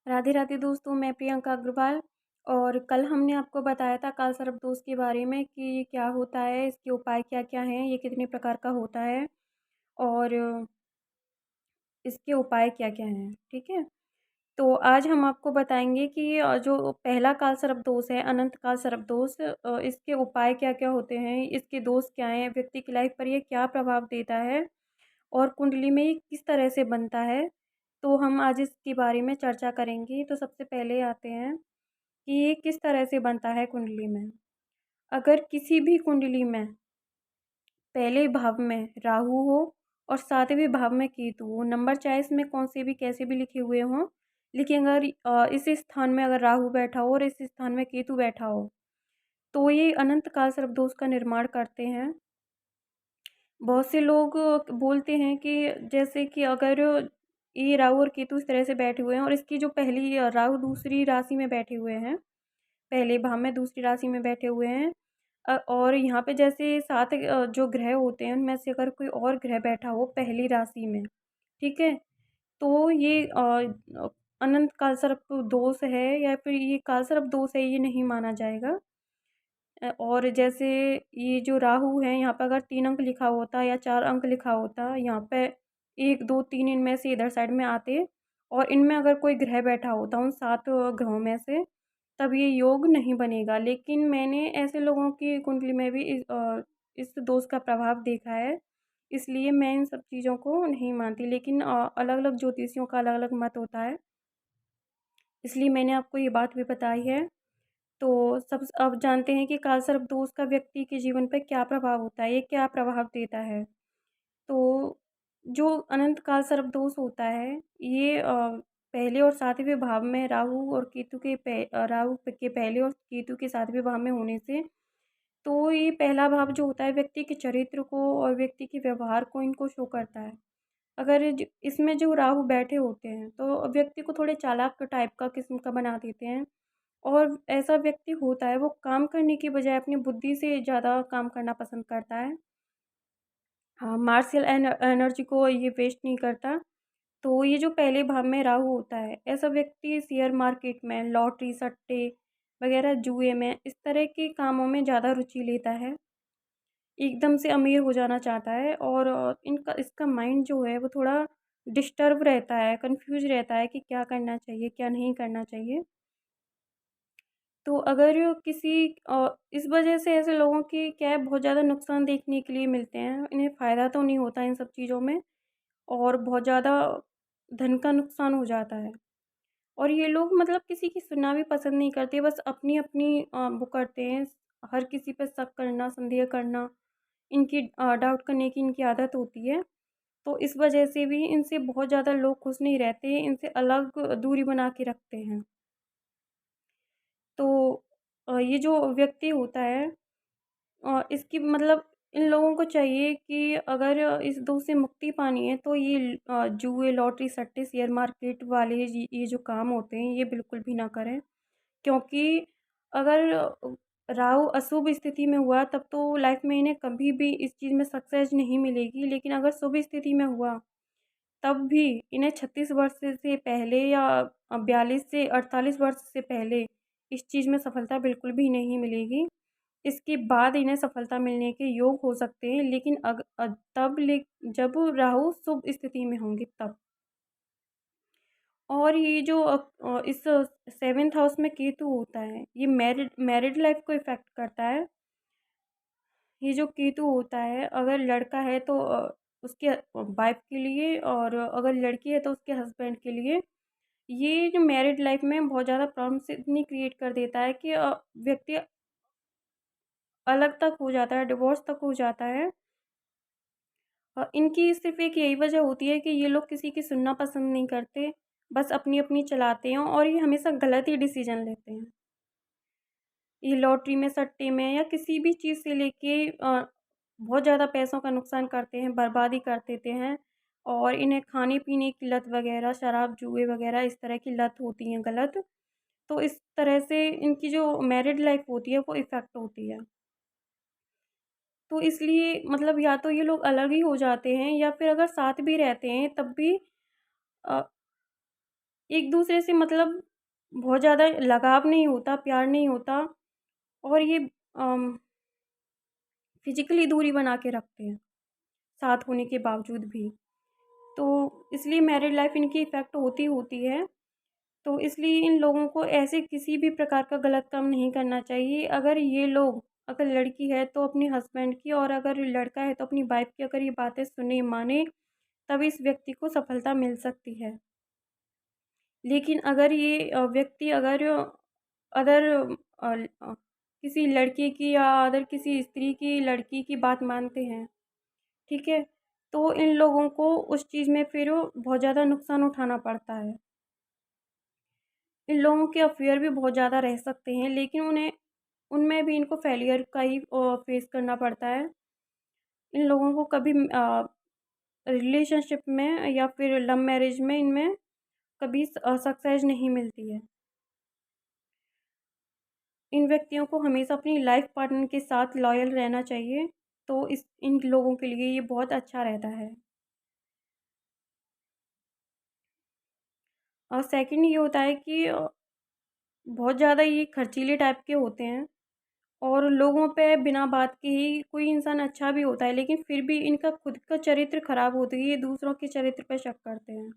राधे राधे दोस्तों, मैं प्रियंका अग्रवाल। और कल हमने आपको बताया था काल सर्प दोष के बारे में कि ये क्या होता है, इसके उपाय क्या-क्या हैं, ये कितने प्रकार का होता है और इसके उपाय क्या-क्या हैं, ठीक है? तो आज हम आपको बताएँगे कि जो पहला काल सर्प दोष है, अनंत काल सर्प दोष, इसके उपाय क्या-क्या होते हैं, इसके दोष क्या हैं, व्यक्ति की लाइफ पर ये क्या प्रभाव देता है और कुंडली में ये किस तरह से बनता है, तो हम आज इसके बारे में चर्चा करेंगे। तो सबसे पहले आते हैं कि ये किस तरह से बनता है कुंडली में। अगर किसी भी कुंडली में पहले भाव में राहु हो और सातवें भाव में केतु हो, नंबर चाहे इसमें कौन से भी कैसे भी लिखे हुए हों, लेकिन अगर इस स्थान में अगर राहु बैठा हो और इस स्थान में केतु बैठा हो, तो ये अनंत काल सर्प दोष का निर्माण करते हैं। बहुत से लोग बोलते हैं कि जैसे कि अगर ये राहु और केतु इस तरह से बैठे हुए हैं और इसकी जो पहली राहु दूसरी राशि में बैठे हुए हैं, पहले भाव में दूसरी राशि में बैठे हुए हैं, और यहाँ पे जैसे 7 जो ग्रह होते हैं उनमें से अगर कोई और ग्रह बैठा हो पहली राशि में, ठीक है? तो ये अनंत कालसर्प दोष है या फिर ये कालसर्प दोष है, ये नहीं माना जाएगा। और जैसे ये जो राहु है यहाँ पे अगर 3 अंक लिखा होता या 4 अंक लिखा होता, यहाँ पे 1, 2, 3 इनमें से इधर साइड में आते और इनमें अगर कोई ग्रह बैठा होता उन 7 ग्रहों में से, तब ये योग नहीं बनेगा। लेकिन मैंने ऐसे लोगों की कुंडली में भी इस दोष का प्रभाव देखा है, इसलिए मैं इन सब चीज़ों को नहीं मानती। लेकिन अलग-अलग ज्योतिषियों का अलग-अलग मत होता है, इसलिए मैंने आपको ये बात भी बताई है। तो सब अब जानते हैं कि कालसर्प दोष का व्यक्ति के जीवन पे क्या प्रभाव होता है, ये क्या प्रभाव देता है। तो जो अनंत कालसर्प दोष होता है, ये पहले और सातवें भाव में राहु और केतु के राहु के पहले और केतु के सातवें भाव में होने से, तो ये पहला भाव जो होता है व्यक्ति के चरित्र को और व्यक्ति के व्यवहार को, इनको शो करता है। अगर इसमें जो राहु बैठे होते हैं तो व्यक्ति को थोड़े चालाक टाइप का किस्म का बना देते हैं, और ऐसा व्यक्ति होता है वो काम करने की बजाय अपनी बुद्धि से ज़्यादा काम करना पसंद करता है। हाँ, मार्शियल एनर्जी को ये वेस्ट नहीं करता। तो ये जो पहले भाव में राहु होता है, ऐसा व्यक्ति शेयर मार्केट में, लॉटरी, सट्टे वगैरह, जुए में, इस तरह के कामों में ज़्यादा रुचि लेता है। एकदम से अमीर हो जाना चाहता है और इनका इसका माइंड जो है वो थोड़ा डिस्टर्ब रहता है, कन्फ्यूज़ रहता है कि क्या करना चाहिए, क्या नहीं करना चाहिए। तो अगर किसी इस वजह से ऐसे लोगों की क्या है, बहुत ज़्यादा नुकसान देखने के लिए मिलते हैं। इन्हें फ़ायदा तो नहीं होता इन सब चीज़ों में, और बहुत ज़्यादा धन का नुकसान हो जाता है। और ये लोग मतलब किसी की सुनना भी पसंद नहीं करते, बस अपनी-अपनी वो करते हैं, हर किसी पे शक करना, संदेह करना, इनकी डाउट करने की इनकी आदत होती है। तो इस वजह से भी इनसे बहुत ज़्यादा लोग खुश नहीं रहते, इनसे अलग दूरी बना के रखते हैं। तो ये जो व्यक्ति होता है, इसकी मतलब इन लोगों को चाहिए कि अगर इस दोष से मुक्ति पानी है तो ये जुए, लॉटरी, सट्टे, शेयर मार्केट वाले ये जो काम होते हैं ये बिल्कुल भी ना करें। क्योंकि अगर राहु अशुभ स्थिति में हुआ तब तो लाइफ में इन्हें कभी भी इस चीज़ में सक्सेस नहीं मिलेगी, लेकिन अगर शुभ स्थिति में हुआ तब भी इन्हें 36 वर्ष से पहले या 42 से 48 वर्ष से पहले इस चीज़ में सफलता बिल्कुल भी नहीं मिलेगी। इसके बाद इन्हें सफलता मिलने के योग हो सकते हैं, लेकिन तब जब राहु शुभ स्थिति में होंगे तब। और ये जो इस 7th हाउस में केतु होता है, ये मैरिड मैरिड लाइफ को इफ़ेक्ट करता है। ये जो केतु होता है, अगर लड़का है तो उसके वाइफ़ के लिए, और अगर लड़की है तो उसके हस्बैंड के लिए। ये जो मैरिड लाइफ में बहुत ज़्यादा प्रॉब्लम्स इतनी क्रिएट कर देता है कि व्यक्ति अलग तक हो जाता है, डिवोर्स तक हो जाता है। इनकी सिर्फ़ एक यही वजह होती है कि ये लोग किसी की सुनना पसंद नहीं करते, बस अपनी-अपनी चलाते हैं और ये हमेशा गलत ही डिसीज़न लेते हैं। ये लॉटरी में, सट्टे में या किसी भी चीज़ से लेके बहुत ज़्यादा पैसों का नुकसान करते हैं, बर्बादी कर देते हैं, और इन्हें खाने-पीने की लत वग़ैरह, शराब, जुए वग़ैरह इस तरह की लत होती हैं गलत। तो इस तरह से इनकी जो मैरिड लाइफ़ होती है वो इफ़ेक्ट होती है। तो इसलिए मतलब या तो ये लोग अलग ही हो जाते हैं या फिर अगर साथ भी रहते हैं तब भी अ, एक दूसरे से मतलब बहुत ज़्यादा लगाव नहीं होता, प्यार नहीं होता, और ये फिज़िकली दूरी बना के रखते हैं, साथ होने के बावजूद भी। तो इसलिए मैरिड लाइफ़ इनकी इफ़ेक्ट होती होती है। तो इसलिए इन लोगों को ऐसे किसी भी प्रकार का गलत काम नहीं करना चाहिए। अगर ये लोग, अगर लड़की है तो अपने हस्बैंड की, और अगर लड़का है तो अपनी वाइफ़ की अगर ये बातें सुने, माने, तब इस व्यक्ति को सफलता मिल सकती है। लेकिन अगर ये व्यक्ति अगर अदर किसी लड़के की या अदर किसी स्त्री की, लड़की की बात मानते हैं, ठीक है? तो इन लोगों को उस चीज़ में फिर बहुत ज़्यादा नुकसान उठाना पड़ता है। इन लोगों के अफ़ेयर भी बहुत ज़्यादा रह सकते हैं, लेकिन उन्हें उनमें भी इनको फेलियर का ही फेस करना पड़ता है। इन लोगों को कभी रिलेशनशिप में या फिर लव मैरिज में इनमें कभी सक्सेस नहीं मिलती है। इन व्यक्तियों को हमेशा अपनी लाइफ पार्टनर के साथ लॉयल रहना चाहिए, तो इस इन लोगों के लिए ये बहुत अच्छा रहता है। और सेकंड ये होता है कि बहुत ज़्यादा ये खर्चीले टाइप के होते हैं, और लोगों पे बिना बात के ही कोई इंसान अच्छा भी होता है, लेकिन फिर भी इनका खुद का चरित्र खराब होता है, ये दूसरों के चरित्र पे शक करते हैं।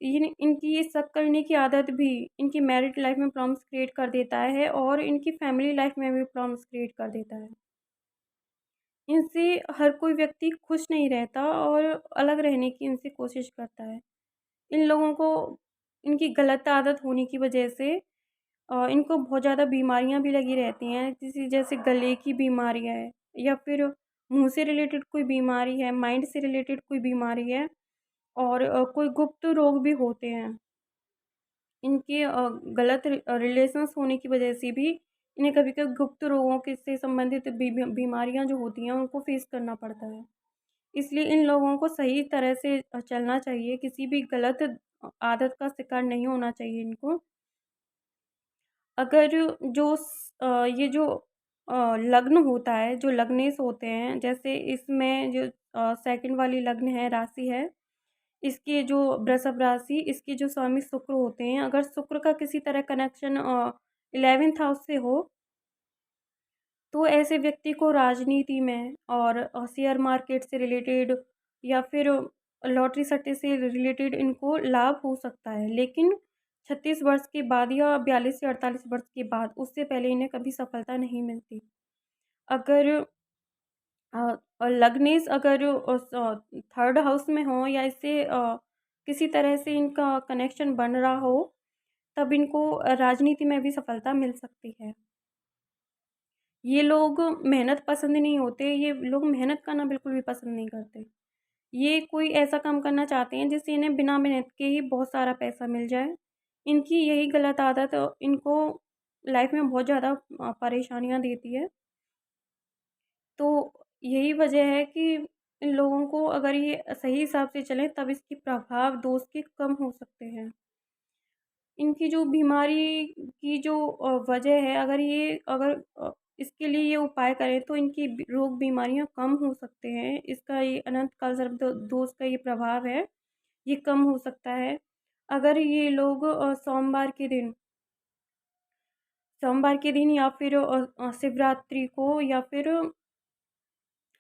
इनकी ये शक करने की आदत भी इनकी मैरिड लाइफ में प्रॉब्लम्स क्रिएट कर देता है, और इनकी फैमिली लाइफ में भी प्रॉब्लम्स क्रिएट कर देता है। इनसे हर कोई व्यक्ति खुश नहीं रहता और अलग रहने की इनसे कोशिश करता है। इन लोगों को इनकी गलत आदत होने की वजह से इनको बहुत ज़्यादा बीमारियां भी लगी रहती हैं, किसी जैसे गले की बीमारी है, या फिर मुंह से रिलेटेड कोई बीमारी है, माइंड से रिलेटेड कोई बीमारी है, और कोई गुप्त रोग भी होते हैं। इनके गलत रिलेशंस होने की वजह से भी इन्हें कभी-कभी गुप्त रोगों के से संबंधित बीमारियां जो होती हैं उनको फेस करना पड़ता है। इसलिए इन लोगों को सही तरह से चलना चाहिए, किसी भी गलत आदत का शिकार नहीं होना चाहिए इनको। अगर ये जो लग्न होता है, जो लग्नेश होते हैं, जैसे इसमें जो सेकंड वाली लग्न है, राशि है, इसके जो वृषभ राशि, इसके जो स्वामी शुक्र होते हैं, अगर शुक्र का किसी तरह कनेक्शन 11th हाउस से हो, तो ऐसे व्यक्ति को राजनीति में और शेयर मार्केट से रिलेटेड या फिर लॉटरी सट्टे से रिलेटेड इनको लाभ हो सकता है। लेकिन 36 वर्ष के बाद या 42 से 48 वर्ष के बाद, उससे पहले इन्हें कभी सफलता नहीं मिलती। अगर लग्नेश अगर थर्ड हाउस में हो, या इससे किसी तरह से इनका कनेक्शन बन रहा हो, तब इनको राजनीति में भी सफलता मिल सकती है। ये लोग मेहनत पसंद नहीं होते, ये लोग मेहनत करना बिल्कुल भी पसंद नहीं करते। ये कोई ऐसा काम करना चाहते हैं जिससे इन्हें बिना मेहनत के ही बहुत सारा पैसा मिल जाए। इनकी यही गलत आदत इनको लाइफ में बहुत ज़्यादा परेशानियाँ देती है। तो यही वजह है कि इन लोगों को अगर ये सही हिसाब से चलें, तब इसके प्रभाव दोष के कम हो सकते हैं। इनकी जो बीमारी की जो वजह है, अगर इसके लिए ये उपाय करें तो इनकी रोग बीमारियां कम हो सकते हैं। इसका ये अनंत काल सर्प दोष का ये प्रभाव है, ये कम हो सकता है। अगर ये लोग सोमवार के दिन या फिर शिवरात्रि को, या फिर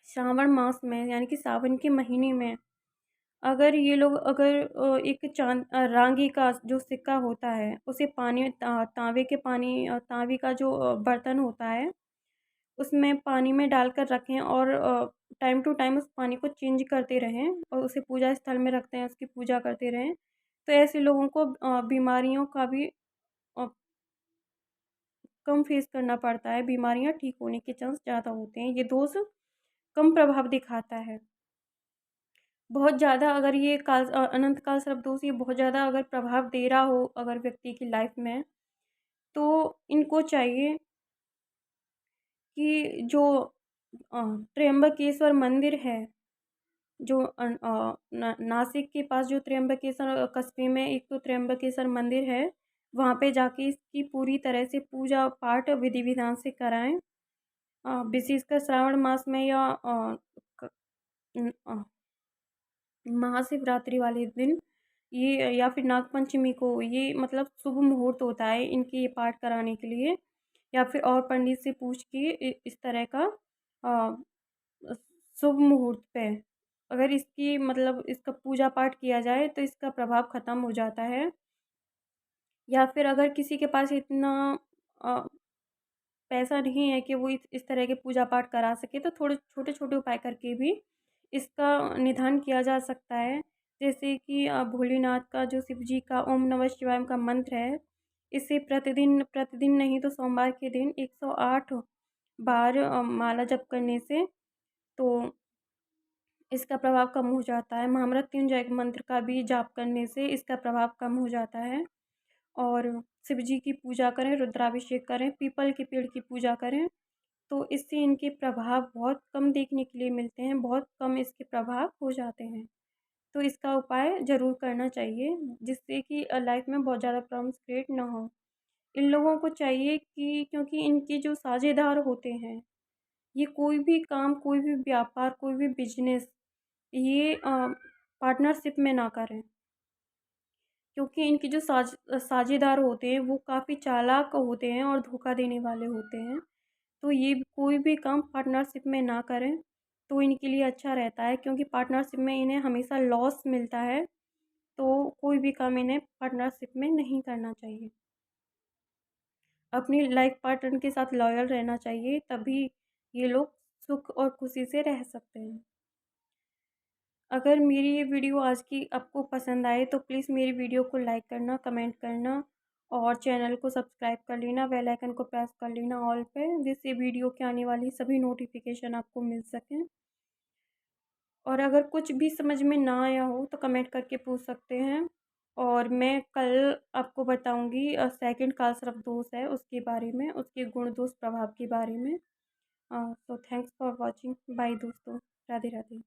श्रावण मास में, यानी कि सावन के महीने में, अगर ये लोग अगर एक रांगी का जो सिक्का होता है, उसे तांबे का जो बर्तन होता है, उसमें पानी में डालकर रखें, और टाइम टू टाइम उस पानी को चेंज करते रहें, और उसे पूजा स्थल में रखते हैं, उसकी पूजा करते रहें। तो ऐसे लोगों को बीमारियों का भी अ, कम फेस करना पड़ता है, बीमारियां ठीक होने के चांस ज़्यादा होते हैं, ये दोष कम प्रभाव दिखाता है। बहुत ज़्यादा अगर ये अनंत काल सर्प दोष ये बहुत ज़्यादा अगर प्रभाव दे रहा हो अगर व्यक्ति की लाइफ में, तो इनको चाहिए कि जो त्र्यंबकेश्वर मंदिर है, जो नासिक के पास जो त्र्यंबकेश्वर कस्बे में एक तो त्र्यंबकेश्वर मंदिर है, वहाँ पे जाके इसकी पूरी तरह से पूजा पाठ विधि विधान से कराएं। विशेषकर श्रावण मास में, या क- न- अ, महाशिवरात्रि वाले दिन ये या फिर नागपंचमी को, ये मतलब शुभ मुहूर्त होता है इनके ये पाठ कराने के लिए, या फिर और पंडित से पूछ के इस तरह का अ, शुभ मुहूर्त पे अगर इसकी मतलब इसका पूजा पाठ किया जाए तो इसका प्रभाव ख़त्म हो जाता है। या फिर अगर किसी के पास इतना अ, पैसा नहीं है कि वो इस तरह के पूजा पाठ करा सके, तो थोड़े छोटे-छोटे उपाय करके भी इसका निदान किया जा सकता है। जैसे कि भोलेनाथ का जो शिव जी का ओम नमः शिवाय का मंत्र है, इसे प्रतिदिन प्रतिदिन नहीं तो सोमवार के दिन 108 बार माला जप करने से तो इसका प्रभाव कम हो जाता है। महामृत्युंजय मंत्र का भी जाप करने से इसका प्रभाव कम हो जाता है। और शिव जी की पूजा करें, रुद्राभिषेक करें, पीपल के पेड़ की पूजा करें, तो इससे इनके प्रभाव बहुत कम देखने के लिए मिलते हैं, बहुत कम इसके प्रभाव हो जाते हैं। तो इसका उपाय ज़रूर करना चाहिए, जिससे कि लाइफ में बहुत ज़्यादा प्रॉब्लम्स क्रिएट ना हो। इन लोगों को चाहिए कि क्योंकि इनके जो साझेदार होते हैं, ये कोई भी काम, कोई भी व्यापार, कोई भी बिज़नेस ये पार्टनरशिप में ना करें। क्योंकि इनके जो साझेदार होते हैं वो काफ़ी चालाक होते हैं और धोखा देने वाले होते हैं। तो ये कोई भी काम पार्टनरशिप में ना करें, तो इनके लिए अच्छा रहता है, क्योंकि पार्टनरशिप में इन्हें हमेशा लॉस मिलता है। तो कोई भी काम इन्हें पार्टनरशिप में नहीं करना चाहिए। अपनी लाइफ पार्टनर के साथ लॉयल रहना चाहिए, तभी ये लोग सुख और खुशी से रह सकते हैं। अगर मेरी ये वीडियो आज की आपको पसंद आए तो प्लीज़ मेरी वीडियो को लाइक करना, कमेंट करना और चैनल को सब्सक्राइब कर लेना, बेल आइकन को प्रेस कर लेना ऑल पे, जिससे वीडियो के आने वाली सभी नोटिफिकेशन आपको मिल सकें। और अगर कुछ भी समझ में ना आया हो तो कमेंट करके पूछ सकते हैं। और मैं कल आपको बताऊंगी सेकंड कालसर्प दोष है उसके बारे में, उसके गुण दोष प्रभाव के बारे में। तो थैंक्स फॉर वॉचिंग, बाय दोस्तों, राधे राधे।